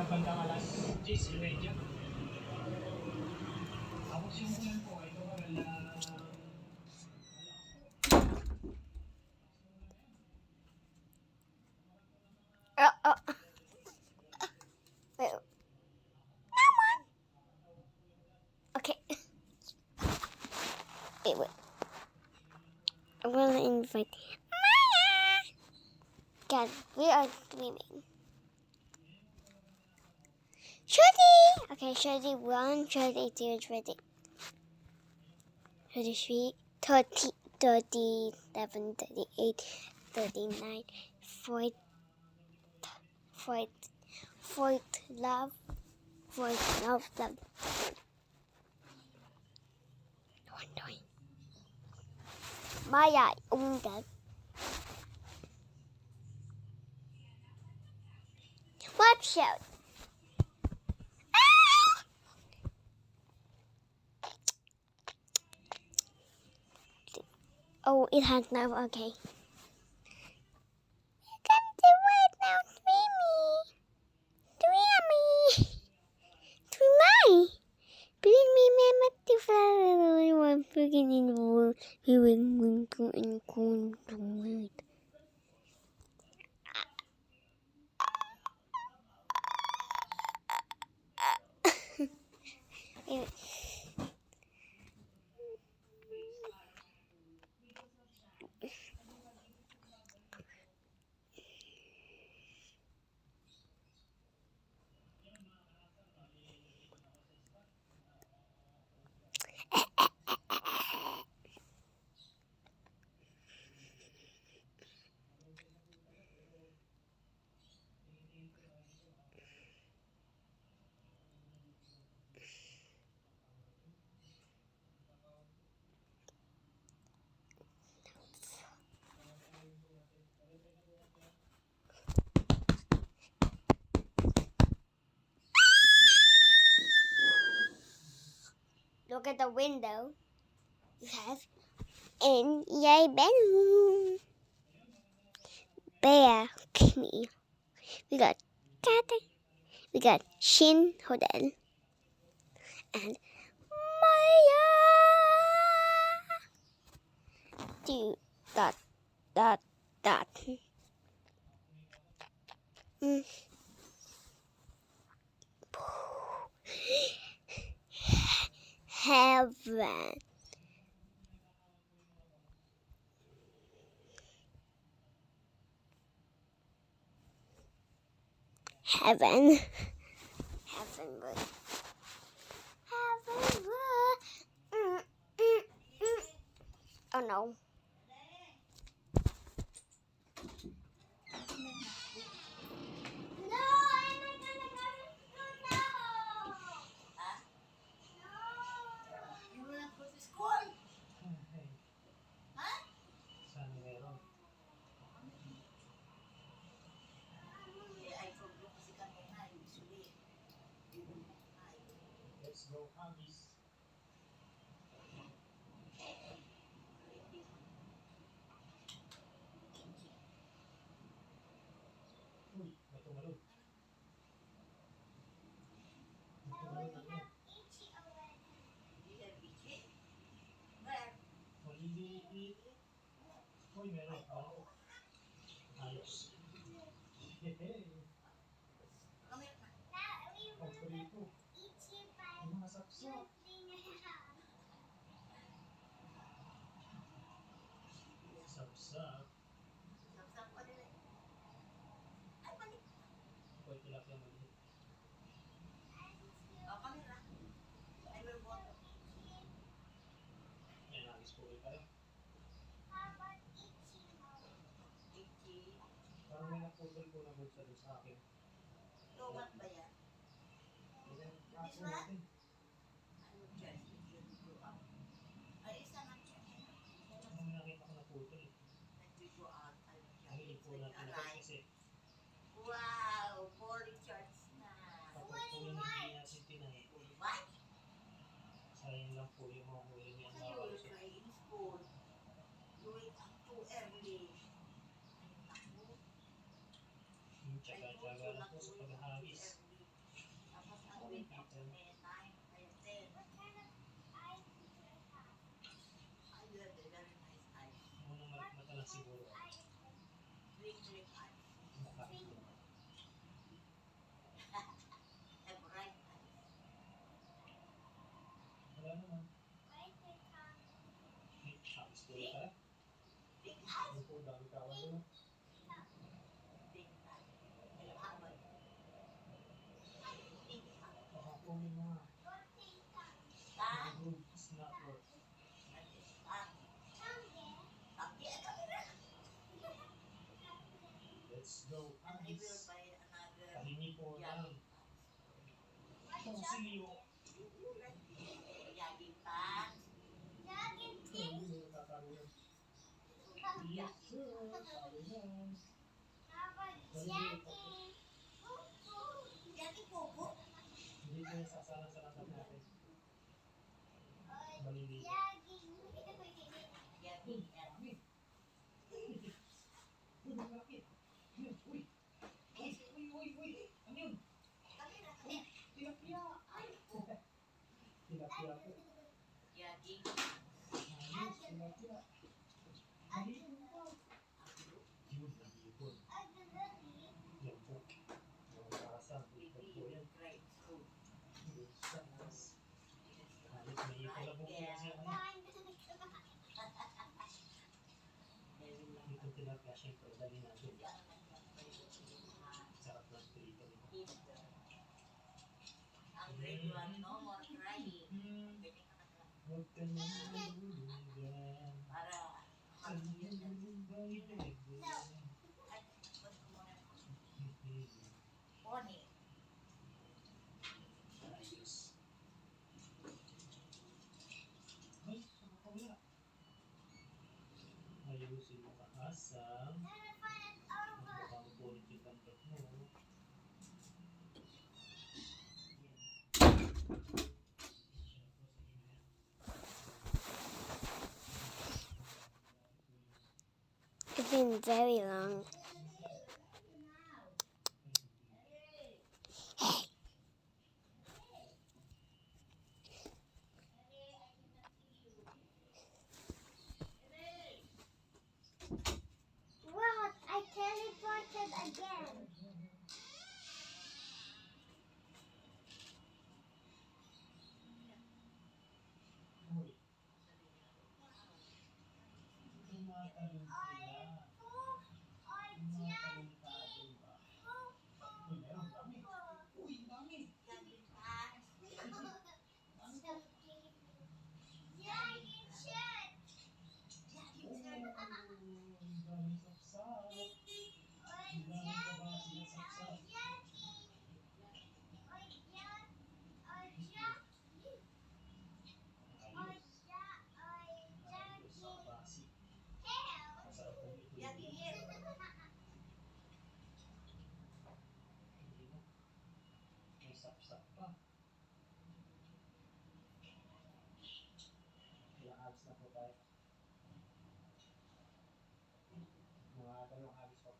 bandang alas 10:30. Tapos yung ulan po ay tumagal na Wait. Okay. Wait. I'm gonna invite Maya. God, we are dreaming. Shreddy! Okay, Shreddy 1, Shreddy 2, Shreddy 33, 30, 37, 38, 39, 40, 40, love, 40, love. No. Maya, that. Watch out! Oh, it has now. Okay. Come to it now, Dreamy. Bring me mama to follow one freaking in the world. He will go and go to it. Look at the window you have in your bedroom. Balcony. We got Tata. We got Shin Hotel. And Maya. Do dot. Heaven. Heavenwood. Oh no. sana meron. Let's go, Amis. Uy, may tumalon. Maliliit. Uy, meron. Ayos. Pagprito. Yung mga sapsap. Sapsap. Uy, tilapia maliit. Yan, nagis po rin kayo. Parang may naputol po na bulsa doon sa akin. Lumat ba yan? Yan, kaso natin. Ay, isa na siya. Ang nakita ko na putol. Ang ipo natin na kasi Wow! 4 recharge na. kapag po yung hindi natin tinahin, What? sayang lang po yung mga huli niya. So you will try in school. You wake up too early. Tsaga-tsaga lang po sa paghahagis. lang siguro. Drink ice. Makakit ko. Have right ice. Wala naman. Habis ko lang tayo. Drink ice. Ano po, dami kawan doon. Drink ice. Kailangan. Drink ice. Makakunin mo nga. Tan. Good snack work. That is tan. Tanggi, ano na? Let's go. And I will Agis. buy another Pahingi po lang. jogging Kung sino. jogging pants. Hindi mo nakakaroon. Yes, sir. Sabi na. Jogging popo. Hindi ko yung sasalang-salang natin. Maliliit. Jogging Dami. Uy, malaki. Yun, uy. Uy. Ano yun? Tilapia. Tilapia po. Jogging. Ayos, tilapia. Nahihipon pa. Yun, nahihipon. Yan po. Yung kasang hipon po yan. Grapefruit. Yes, yes. Ayos, nahihipon na po siya siya. Dito tilapia, syempre, dali natin. Sarap ng prito nito. Ang grade 1, no more crying. Huwag ka na maluligan. Para Ang iyong baligan. Pony. Ayos. Ay, nakakawala. Ayusin mo ka asam. Baka mapunit yung kantot mo. It's been very long. What? I teleported again. Uy. Tumatalon sila. Tumatalon ka din ba? Uy, meron dami. Uy, dami. Jogging pants. Ang daming sapsap. Ilan ka ba sinasapsap? Ayos. Ayos sa basi. Masarap po ito. Jogging hair. Hindi mo. May sapsap pa. Ilang agis na po tayo. Mga dalawang agis po.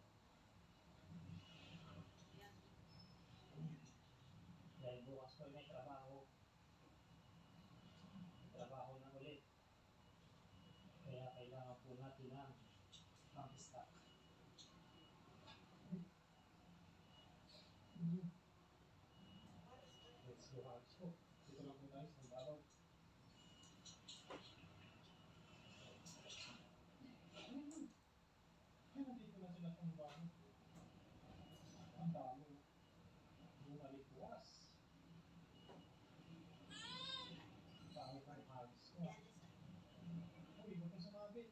Dahil bukas po may trabaho. Trabaho na ulit. Kaya kailangan po natin ng pang-stock. Let's go agis po. Dito lang po tayo sa babaw. Nandito na sila sa babaw. Ang dami. Bumalik bukas. Dami pa rin agis ko. Uy, ba't ka sumabit?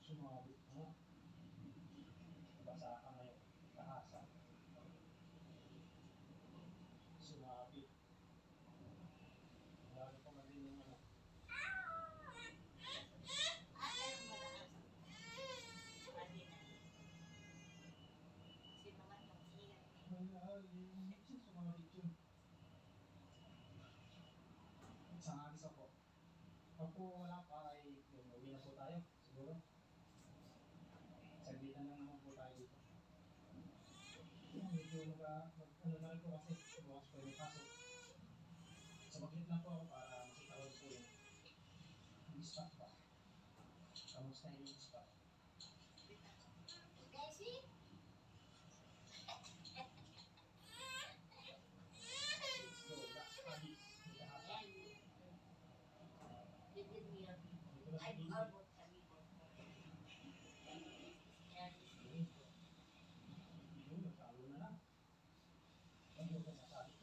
Sumabit ka nga. Basa ka ngayon. Kaasa. Sumabit. Lalo pa man din yung ano. Malalim. Sumabit yun. Isang agis ako. Pag po wala pa ay uwi na po tayo. Siguro. Saglitan lang naman po tayo dito. Medyo ano na rin po kasi bukas po yung pasok. Sa baglit lang po ako para makita ko po yung spot pa. Kamusta yung spot?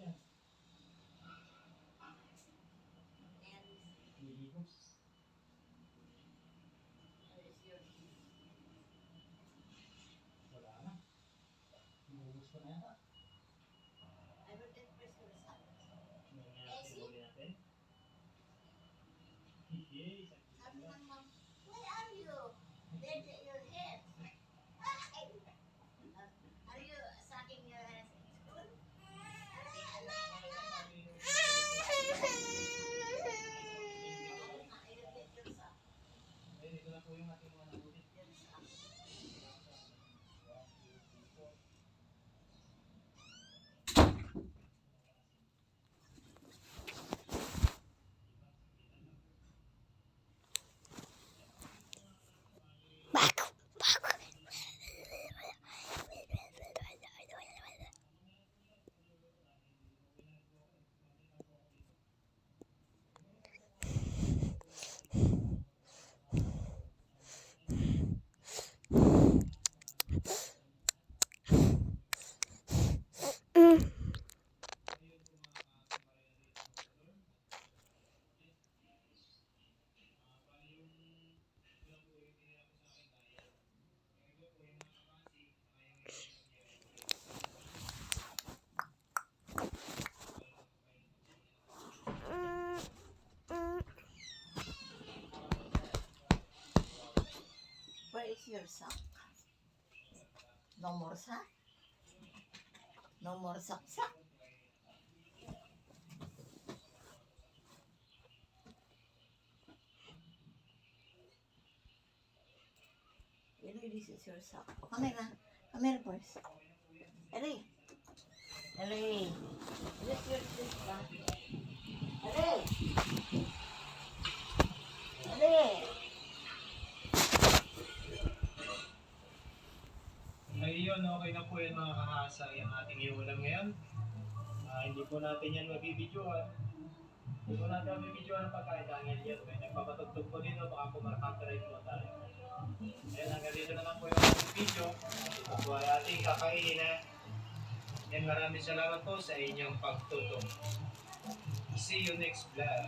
yan. And Nilibos. where is your Wala na. Nilibos ko na yata. I will get first your son. Nangyayari huli natin. Yay! Sabi ng mom, where are you? There's your head. Are you sucking your ass in school? I will get your son. Ayun, ito na po yung ating mga nabuti. Your son. Back. Where is your sock? No more sock? No more sock sock? Really, this is your sock. Come here, come here first. Ellie. Ellie. This is your sock. Ellie. Ellie. Ayun, okay na po yun mga kahasa yung ating iulam ngayon. Hindi po natin yan mabibidyoan. Hindi po natin mabibidyoan ang pagkain dahil yan. May nagpapatugtog po dito, baka po makaka-copyright po tayo. Ayan, hanggang dito na lang po yung ating video. Ito po ay ating kakainin na. Yan, maraming salamat po sa inyong pagtutok. See you next vlog.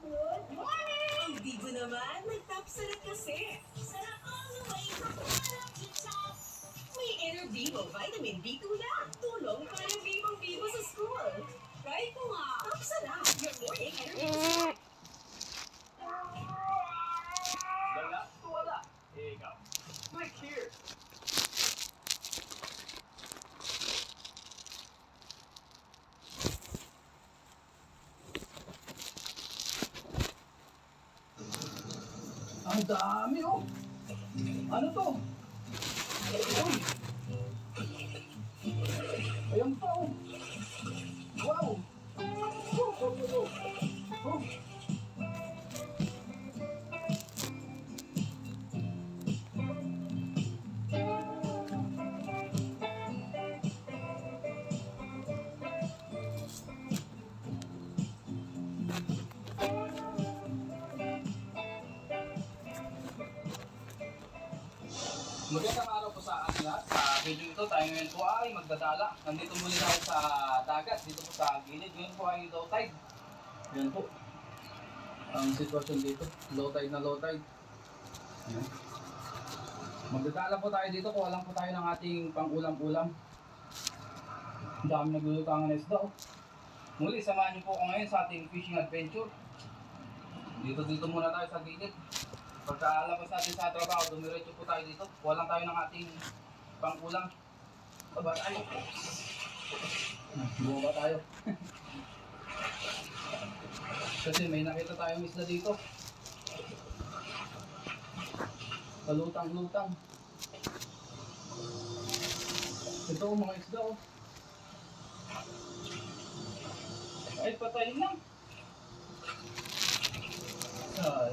Good morning! Ang Bigo naman, may top sarap kasi. Sarap all the way from bottom to top. May Inner Vivo Vitamin B2 na. Tulong para bibong-bibo sa school. Try ko nga. Top sarap. Your morning Inner Vivo. Wala, wala. Ikaw. Click here. Ang dami oh. Ano to? Uy. Ayan pa oh. Wow. Oh. Magandang araw po sa ating lahat. Sa video ito, tayo ngayon po ay magdadala. Nandito muli tayo sa dagat, dito po sa gilid. Ngayon po ay low tide. Yan po. Ang sitwasyon dito, low tide na low tide. Yan. Magdadala po tayo dito, kuha lang po tayo ng ating pang-ulam-ulam. Ang dami naglulutangan na isda. Oh. Muli, samahan niyo po ako ngayon sa ating fishing adventure. Dito muna tayo sa gilid. Pagkaalabas natin sa trabaho, dumiretso po tayo dito. Kuha lang tayo ng ating pang-ulam. Baba tayo. Bumaba tayo. Kasi may nakita tayong isda dito. Kalutang-lutang. Ito mga isda oh. Ay, patayin lang.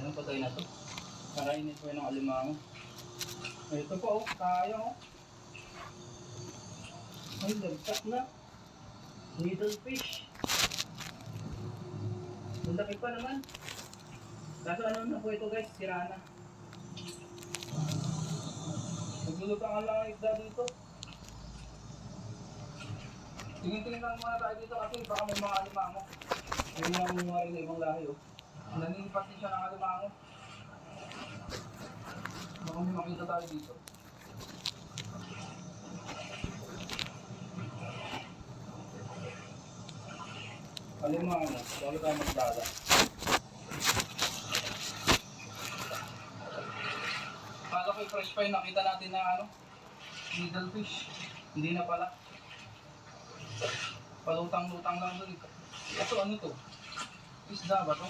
Yung patay na to. Karainin po yun ng alimango. Ito po oh, kaya oh. Ay, lagsak na. Little fish. Ang laki pa naman. Kaso ano na po ito guys, sira na. Naglulutangan lang ang isda dito. Tingin-tingin lang muna tayo dito kasi baka may mga alimango. May mga mumari na ibang lahi oh. Nanilipat din siya ng alimango. Baka may makita tayo dito. Alimango, bago tayo magdala. Kala ko yung fresh pa yung nakita natin na ano, needlefish. Hindi na pala. Palutang-lutang lang doon. Ito ano to? Isda ba to?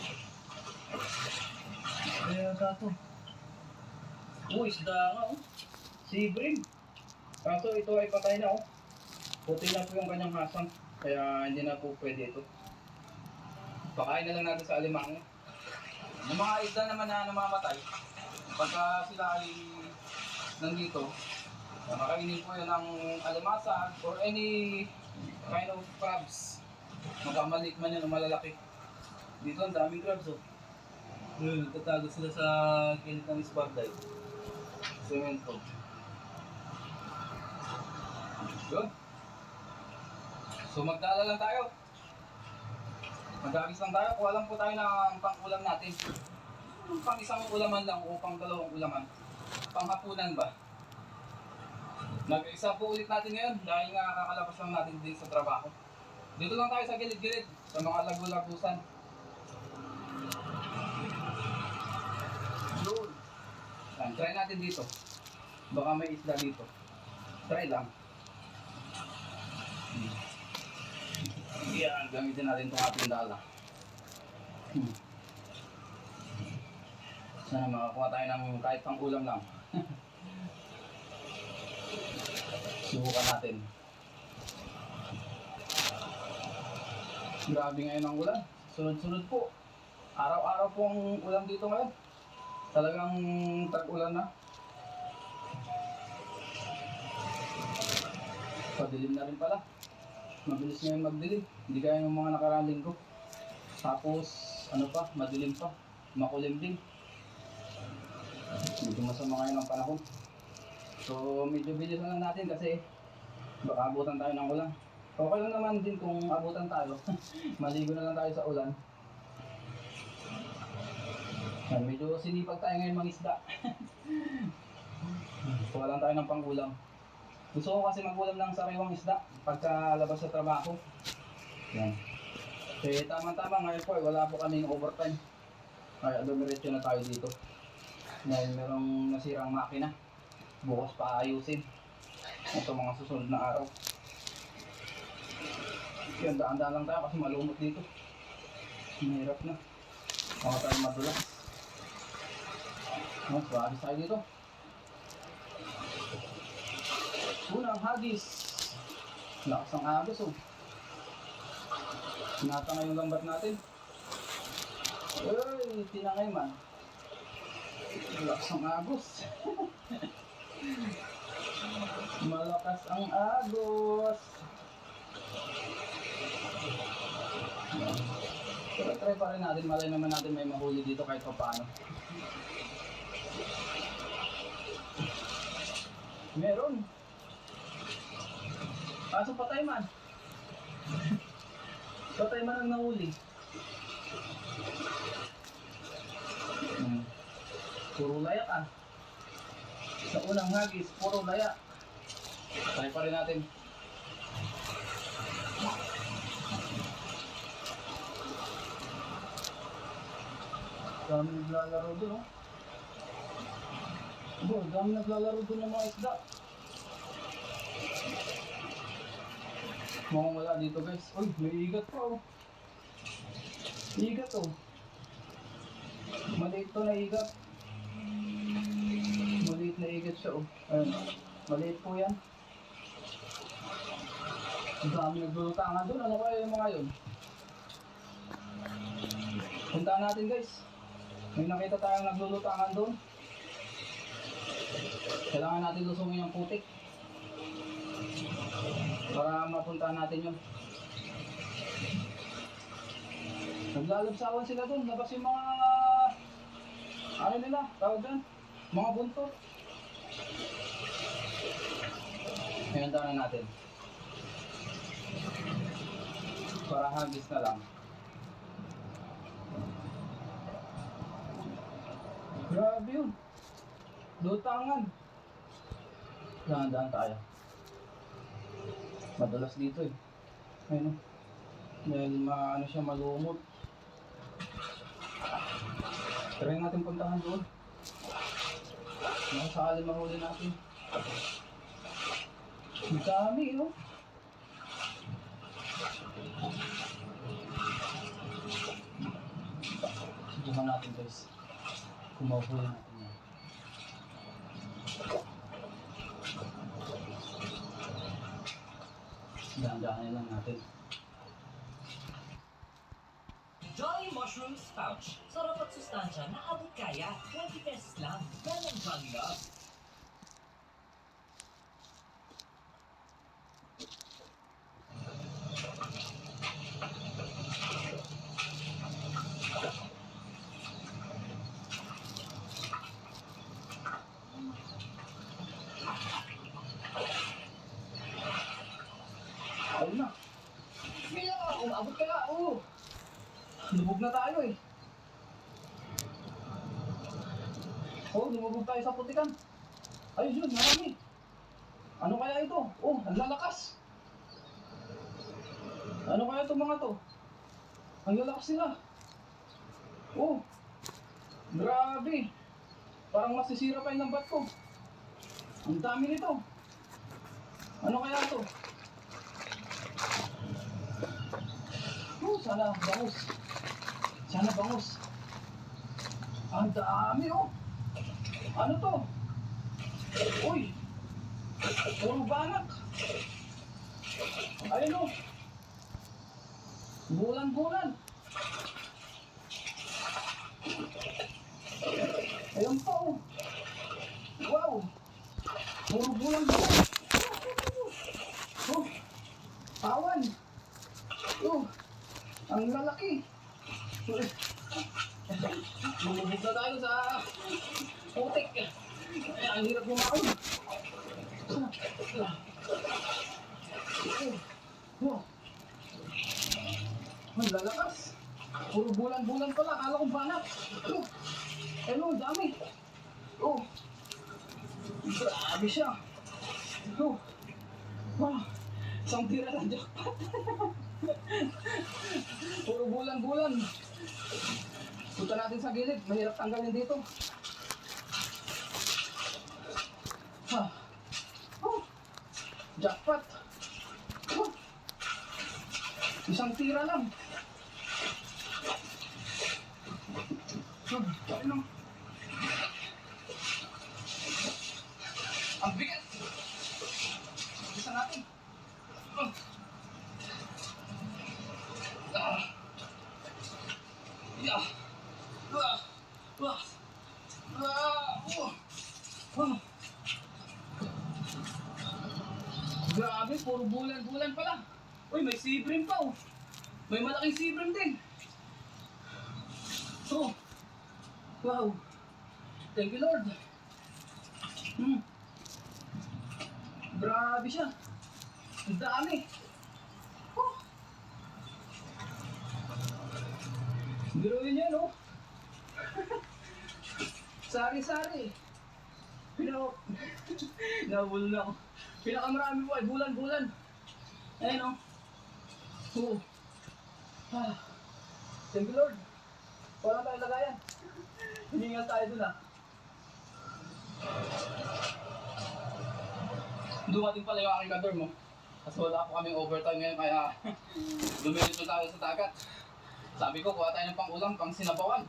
Kaya ito. Isda nga oh. Sea-bream. Kaso ito ay patay na oh. Puti na po yung kanyang hasang. Kaya hindi na po pwede ito. Pakain na lang natin sa alimango. Yung mga isda naman na namamatay, pagka sila ay nandito, makakainin po yan ng alamasa or any kind of crabs. Magkamaliit man yan o malalaki. Dito ang daming crabs oh. Nagtatago sila sa gilid ng isbarday. Semento. Yun. So magdala lang tayo. Mag-agis lang tayo. Kuha lang po tayo ng pang-ulam natin. Pang isang ulaman lang o pang dalawang ulaman. Panghapunan ba? Nag-isa po ulit natin ngayon dahil nga kakalabas lang natin din sa trabaho. Dito lang tayo sa gilid-gilid sa mga lagu-lagusan. Yun. Try natin dito. Baka may isda dito. Try lang. Yan, gamitin natin itong ating dala. Sana makakuha tayo ng kahit pang ulam lang. Subukan natin. Grabe ngayon ang ulan. Sunod-sunod po. Araw-araw po ang ulan dito ngayon. Talagang tag-ulan na. Padilim na rin pala. Mabilis ngayon magdilim. Hindi kaya yung mga nakaraang linggo. Tapos, ano pa, madilim pa. Makulim din. Medyo masama ngayon ang panahon. So, medyo bilisan lang natin kasi baka abutan tayo ng ulan. Okay lang naman din kung abutan tayo. Maligo na lang tayo sa ulan. Yan, medyo sinipag tayo ngayon mangisda. Kuha lang tayo ng pangulam. Gusto ko kasi magulam ng sariwang isda pagkalabas sa trabaho. Yan. Eh, tama-tama ngayon po, wala po kaming overtime. Kaya dumiretso na tayo dito. Dahil merong nasirang makina. Bukas pa ayusin. Ito mga susunod na araw. Yan, daan-daan lang tayo kasi malumot dito. Mahirap na. Baka tayo madulas. Mas bagis tayo dito. Unang hagis. Lakas ng agos oh. Tinatangay yung lambat natin. Uy, tinangay man. Lakas ng agos. Malakas ang agos. Pero try pa rin natin. Malay naman natin may mahuli dito kahit pa paano. Meron. Kaso patay man. Patay man ang nahuli. Puro laya ka. Sa unang hagis, puro laya. Try pa rin natin. Dami naglalaro doon oh. Dami naglalaro doon ng mga isda. Mukhang wala dito guys. Uy, may igat pa oh. Igat oh. Maliit to na igat. Maliit na igat siya oh. Ayun. Maliit po yan. Ang dami naglulutangan doon. Ano kaya yung mga yun? Puntaan natin guys. May nakita tayong naglulutangan doon. Kailangan natin lusungin yung putik. Para mapuntahan natin yun. Naglalabsawan sila doon. Labas yung mga Ano nila? Tawag dyan? Mga buntot. Ngayon na natin. Para hagis na lang. Grabe yun. Lutangan. Dahan-dahan tayo. Madalas dito eh. Ayun. Dahil ano siya, malumot. Try natin puntahan doon. Sakali mahuli natin. Ang dami, no? Subukan natin, guys. Kung mahuli natin yan. Dahan-dahanin lang natin. Jolly Mushroom Pouch. Sarap at sustansya na abot kaya. 20 pesos lang. Yan ang Jolly Love. Ayun na. Mila, umabot ka na. Oo. Lumubog na tayo eh. Oh, lumubog tayo sa putikan. Ayun yun, marami. Ano kaya ito? Oh, ang lalakas. Ano kaya itong mga to? Ang lalakas nila. Oh, grabe. Parang masisira pa yung lambat ko. Ang dami nito. Ano kaya ito? Oh, sana bangus. Sana bangus. Ang dami oh. Ano to? Uy! Puro banak. Ayun oh. Bulan-bulan. Ayun pa oh. Wow! Puro bulan-bulan. Oh! Awan! Oh! Ang lalaki! Lumubog na tayo sa putik. Ang hirap bumaon. Oh. Ang lalakas. Puro bulan-bulan pala. Akala kong banak. Oh. Hello, dami. Oh. Grabe siya. Oh. Wow. Isang tira lang jackpot. Puro bulan-bulan. Punta natin sa gilid. Mahirap tanggalin dito. Ha. Oh. Jackpot. Oh. Isang tira lang. Ano? Ang bigat. Bisa natin. Oh. Yeah. Grabe, puro bulan-bulan pala. Uy, may sibrim pa oh. May malaking sibrim din. Oh. Wow. Thank you, Lord. Grabe siya. Ang dami. Oh. Biruin niya, no? Sari-sari. Nahul na ako. Pinakamarami po ay bulan-bulan. Ayun, no? Oh. Ah. Thank you, Lord. Wala tayong lagayan. Hiningal tayo dun, ah. Dumating pala yung aking kador mo. Kasi wala po kaming overtime ngayon kaya lumilito tayo sa dagat. Sabi ko, kuha tayo ng pang-ulam, pang-sinabawan.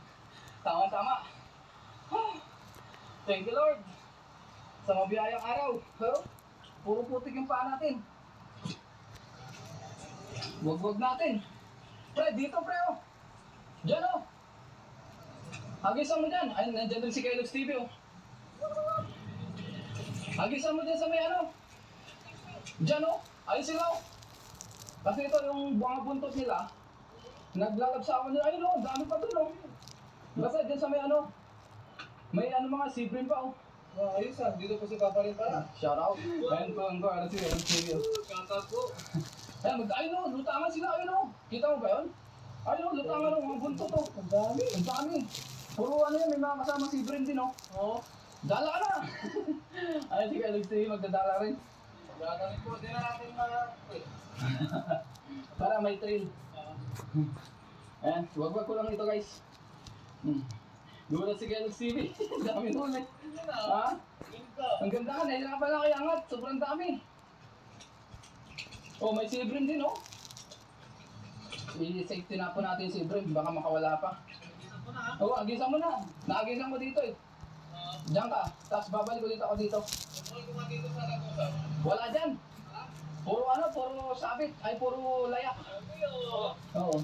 Tama-tama. Ah, thank you, Lord. Sa mabiyayang araw. Huh? Puro putik yung paa natin. Wag-wag natin. Pre, dito pre oh. Diyan oh. Hagisan mo dyan. Ay, nandiyan din si Kellogg's TV oh. Hagisan mo dyan sa may ano. Diyan oh. Ayun sila oh. Kasi ito yung mga buntot nila. Naglalabsawan nila. Ayun oh, dami pa dun oh. Basta dyan sa may ano. May ano mga sibling pa oh. Ayos ah, dito po si Papa rin pala. Shout out. Ayun po, ano si Shoutout po. Ayun, ayun oh, lutangan sila, ayun oh. Kita mo ba yun? Ayun oh, lutangan oh, mga buntot oh. Ang dami. Ang dami. Puro ano yan, may mga kasama sibling din oh. Oo. Dala ka na! Ayun, sige, Alexi, magdadala rin. Gagawin po, di na natin mga... Para may thrill. Ayan, wag-wag ko lang ito guys. Gulat si Kellogg's TV. Dami nun eh. Ha? Ang ganda ka, nahirapan na kaya angat. Sobrang dami. Oh, may sibrin din oh. I-safety na po natin yung sibrin, baka makawala pa. Oo, agisan mo na. Naagisan mo dito eh. Diyan ka, tapos babalik ulit ako dito. Wala dyan. Puro ano, puro sabit. Ay, puro layak. Oo.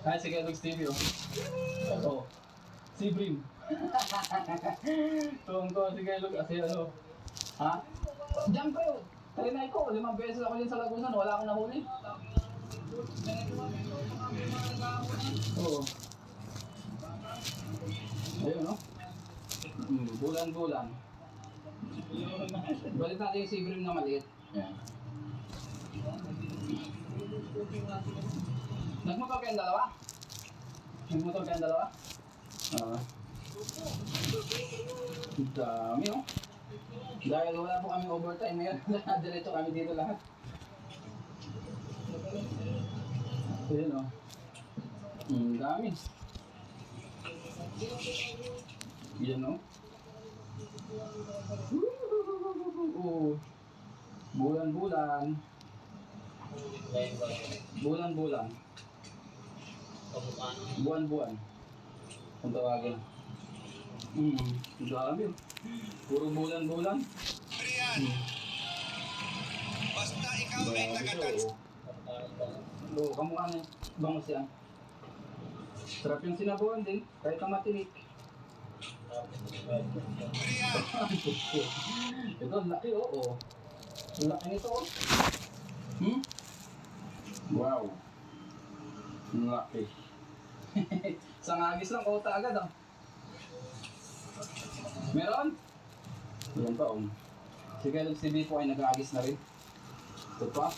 Ay, si Kellogg's TV oh. Oo. Si Brim. Tuwang-tuwa si Kellogg kasi ano. Ha? Diyan kayo. Tarinay ko, 5 beses ako din sa Lagusan, wala akong nahuli. Oo. Ayun no? Bulan-bulan. Balik natin yung si Brim na maliit. Ayan. Nagmotor kayong dalawa? Nagmotor kayong dalawa? Ang dami oh. Dahil wala po kami overtime, ngayon diretso kami dito lahat. Ayun oh. Ang dami. Yan oh. Bulan-bulan. Bulan-bulan. Buwan-buwan. Kung tawagin. Ang dami. Puro bulan-bulan. Basta ikaw ay nakatans. Oo, kamukha na bangos yan. Sarap yung sinabuhan din, kahit ang matinik. Ito, ang laki oo. Ang laki nito oh. Wow. Ang laki. Sangagis lang, kota agad ah. Meron? Meron pa Si Kellogg's TV po ay nag-agis na rin. Ito pa.